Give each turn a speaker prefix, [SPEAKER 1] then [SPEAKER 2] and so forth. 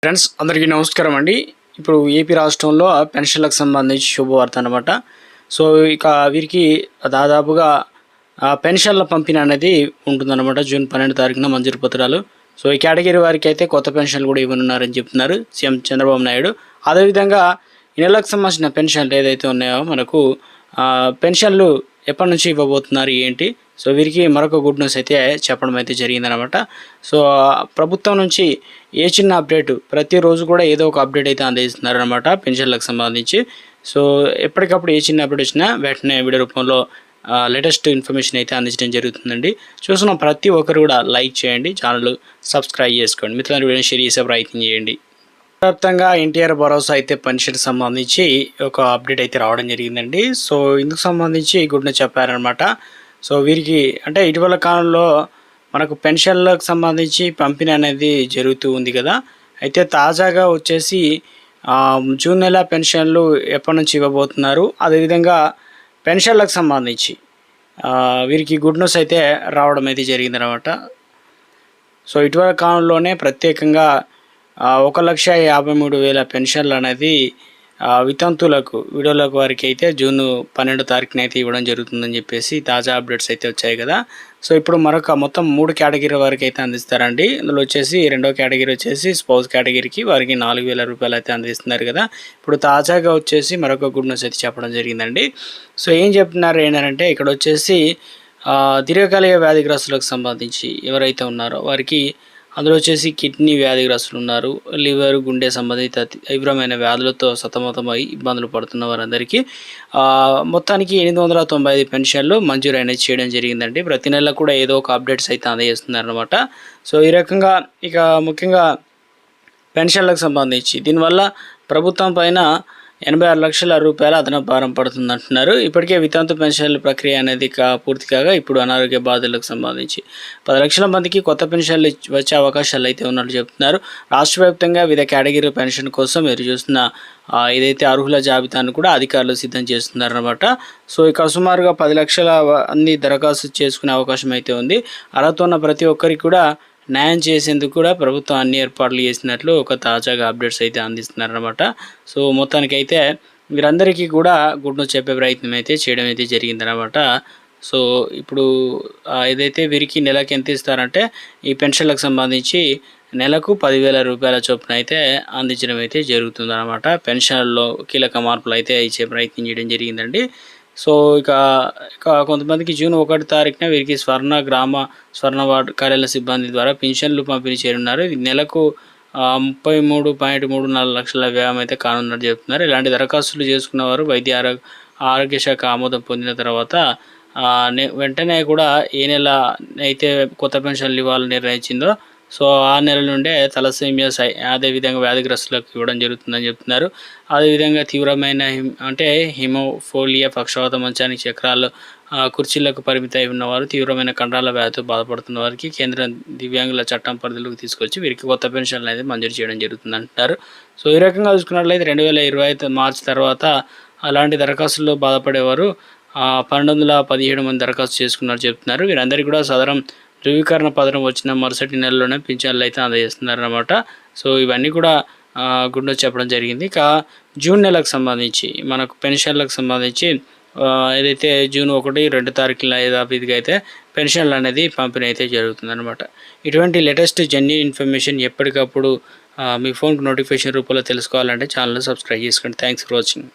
[SPEAKER 1] Friends అందరికీ నమస్కారం అండి. ఇప్పుడు ఏపీ రాష్ట్రంలో పెన్షన్లకు సంబంధించి శుభవార్త అనమాట. సో ఇక వీరికి దాదాపుగా పెన్షన్ల పంపిణీ అనేది ఉంటుందన్నమాట. జూన్ 12 తారీఖున మంజూరు పత్రాలు. సో ఈ కేటగిరీ వారికి అయితే కొత్త పెన్షన్లు కూడా ఇవ్వనున్నారని చెప్తున్నారు సీఎం చంద్రబాబు నాయుడు. అదేవిధంగా ఈ నెలకు సంబంధించిన పెన్షన్లు ఏదైతే ఉన్నాయో మనకు పెన్షన్లు ఎప్పటి నుంచి ఇవ్వబోతున్నారు ఏంటి, సో వీరికి మరొక గుడ్ న్యూస్ అయితే చెప్పడం అయితే జరిగిందనమాట. సో ప్రభుత్వం నుంచి ఏ చిన్న అప్డేట్ ప్రతిరోజు కూడా ఏదో ఒక అప్డేట్ అయితే అందిస్తున్నారనమాట పెన్షన్లకు సంబంధించి. సో ఎప్పటికప్పుడు ఏ చిన్న అప్డేట్ వచ్చినా వెంటనే వీడియో రూపంలో లేటెస్ట్ ఇన్ఫర్మేషన్ అయితే అందించడం జరుగుతుందండి. చూసిన ప్రతి ఒక్కరు కూడా లైక్ చేయండి, ఛానల్ సబ్స్క్రైబ్ చేసుకోండి, మిత్రులను వీడియో షేర్ చేసే ప్రయత్నం చేయండి. వ్యాప్తంగా ఎన్టీఆర్ భరోసా అయితే పెన్షన్ సంబంధించి ఒక అప్డేట్ అయితే రావడం జరిగిందండి. సో ఇందుకు సంబంధించి గుడ్ న్యూస్ చెప్పారనమాట. సో వీరికి అంటే ఇటీవల కాలంలో మనకు పెన్షన్లకు సంబంధించి పంపిణీ అనేది జరుగుతూ ఉంది కదా. అయితే తాజాగా వచ్చేసి జూన్ నెల పెన్షన్లు ఎప్పటి నుంచి ఇవ్వబోతున్నారు, అదేవిధంగా పెన్షన్లకు సంబంధించి వీరికి గుడ్ న్యూస్ అయితే రావడం అయితే జరిగిందనమాట. సో ఇటీవల కాలంలోనే ప్రత్యేకంగా 1,53,000 పెన్షన్లు అనేది వితంతులకు విడోలకు వారికి అయితే జూన్ 12 తారీఖున అయితే ఇవ్వడం జరుగుతుందని చెప్పేసి తాజా అప్డేట్స్ అయితే వచ్చాయి కదా. సో ఇప్పుడు మరొక మొత్తం 3 కేటగిరీ వారికి అయితే అందిస్తారండి. ఇందులో వచ్చేసి రెండో కేటగిరీ వచ్చేసి స్పౌస్ కేటగిరీకి వారికి 4,000 రూపాయలు అయితే అందిస్తున్నారు కదా. ఇప్పుడు తాజాగా వచ్చేసి మరొక గుడ్ న్యూస్ అయితే చెప్పడం జరిగిందండి. సో ఏం చెప్తున్నారు ఏంటంటే ఇక్కడ వచ్చేసి దీర్ఘకాలిక వ్యాధిగ్రస్తులకు సంబంధించి ఎవరైతే ఉన్నారో వారికి అందులో వచ్చేసి కిడ్నీ వ్యాధిగ్రస్తులు ఉన్నారు, లివర్ గుండె సంబంధిత తీవ్రమైన వ్యాధులతో సతమతమై ఇబ్బందులు పడుతున్న వారందరికీ మొత్తానికి 895 పెన్షన్లు మంజూరు అనేది చేయడం జరిగిందండి. ప్రతి నెల కూడా ఏదో ఒక అప్డేట్స్ అయితే అందజేస్తున్నారనమాట. సో ఈ రకంగా ఇక ముఖ్యంగా పెన్షన్లకు సంబంధించి దీనివల్ల ప్రభుత్వం పైన 86 లక్షల రూపాయల అదనపు భారం పడుతుంది అంటున్నారు. ఇప్పటికే వితంతు పెన్షన్ల ప్రక్రియ అనేది పూర్తి కాగా ఇప్పుడు అనారోగ్య బాధలకు సంబంధించి 10 లక్షల మందికి కొత్త పెన్షన్లు వచ్చే అవకాశాలు అయితే ఉన్నట్లు చెప్తున్నారు. రాష్ట్ర వ్యాప్తంగా వివిధ కేటగిరీ పెన్షన్ కోసం మీరు చూస్తున్న ఏదైతే అర్హుల జాబితాను కూడా అధికారులు సిద్ధం చేస్తున్నారన్నమాట. సో ఇక సుమారుగా 10 లక్షల అన్ని దరఖాస్తు చేసుకునే అవకాశం అయితే ఉంది. అర్హత ఉన్న ప్రతి ఒక్కరికి కూడా న్యాయం చేసేందుకు కూడా ప్రభుత్వం అన్ని ఏర్పాట్లు చేసినట్లు ఒక తాజాగా అప్డేట్స్ అయితే అందిస్తున్నారనమాట. సో మొత్తానికైతే వీరందరికీ కూడా గుడ్ న్యూస్ చెప్పే ప్రయత్నం అయితే చేయడం అయితే జరిగిందనమాట. సో ఇప్పుడు ఏదైతే వీరికి నెలకి ఎంత ఇస్తారంటే ఈ పెన్షన్లకు సంబంధించి నెలకు 10,000 రూపాయల చొప్పున అయితే అందించడం అయితే జరుగుతుందన్నమాట. పెన్షన్లో కీలక మార్పులు అయితే ఇచ్చే ప్రయత్నం చేయడం జరిగిందండి. సో ఇక కొంతమందికి జూన్ 1 తారీఖున వీరికి స్వర్ణ వార్డు కార్యాలయ సిబ్బంది ద్వారా పెన్షన్లు పంపిణీ చేయనున్నారు. ఇది నెలకు 33.34 లక్షల వ్యయం అయితే కానున్నట్టు చెప్తున్నారు. ఇలాంటి దరఖాస్తులు చేసుకున్న వారు ఆరోగ్య శాఖ ఆమోదం పొందిన తర్వాత వెంటనే కూడా ఏ నెల అయితే కొత్త పెన్షన్లు ఇవ్వాలని నిర్ణయించిందో సో ఆ నెల నుండే తలసేమియా అదేవిధంగా వ్యాధిగ్రస్తులకు ఇవ్వడం జరుగుతుందని చెప్తున్నారు. అదేవిధంగా తీవ్రమైన అంటే హిమోఫోలియా, పక్షవాత మంచానికి చక్రాలు, కుర్చీలకు పరిమితి ఉన్నవారు, తీవ్రమైన కండరాల వ్యాధితో బాధపడుతున్న వారికి కేంద్ర దివ్యాంగుల చట్టం పరిధిలోకి తీసుకొచ్చి వీరికి కొత్త పెన్షన్లు అనేది మంజూరు చేయడం జరుగుతుంది అంటున్నారు. సో ఈ రకంగా చూసుకున్నట్లయితే 2025 మార్చి తర్వాత అలాంటి దరఖాస్తుల్లో బాధపడేవారు 1,217 మంది దరఖాస్తు చేసుకున్నారు చెప్తున్నారు. వీరందరికీ కూడా సదరం ధృవీకరణ పత్రం వచ్చిన మరుసటి నెలలోనే పింఛన్లు అయితే అందజేస్తున్నారన్నమాట. సో ఇవన్నీ కూడా గుడ్ న్యూస్ చెప్పడం జరిగింది. ఇక జూన్ నెలకు సంబంధించి మనకు పెన్షన్లకు సంబంధించి ఏదైతే జూన్ 1, 2 తారీఖుల యథావిధిగా అయితే పెన్షన్లు అనేది పంపిణీ అయితే జరుగుతుందన్నమాట. ఇటువంటి లేటెస్ట్ జెన్యూన్ ఇన్ఫర్మేషన్ ఎప్పటికప్పుడు మీ ఫోన్కి నోటిఫికేషన్ రూపంలో తెలుసుకోవాలంటే ఛానల్ సబ్స్క్రైబ్ చేసుకోండి. Thanks for watching.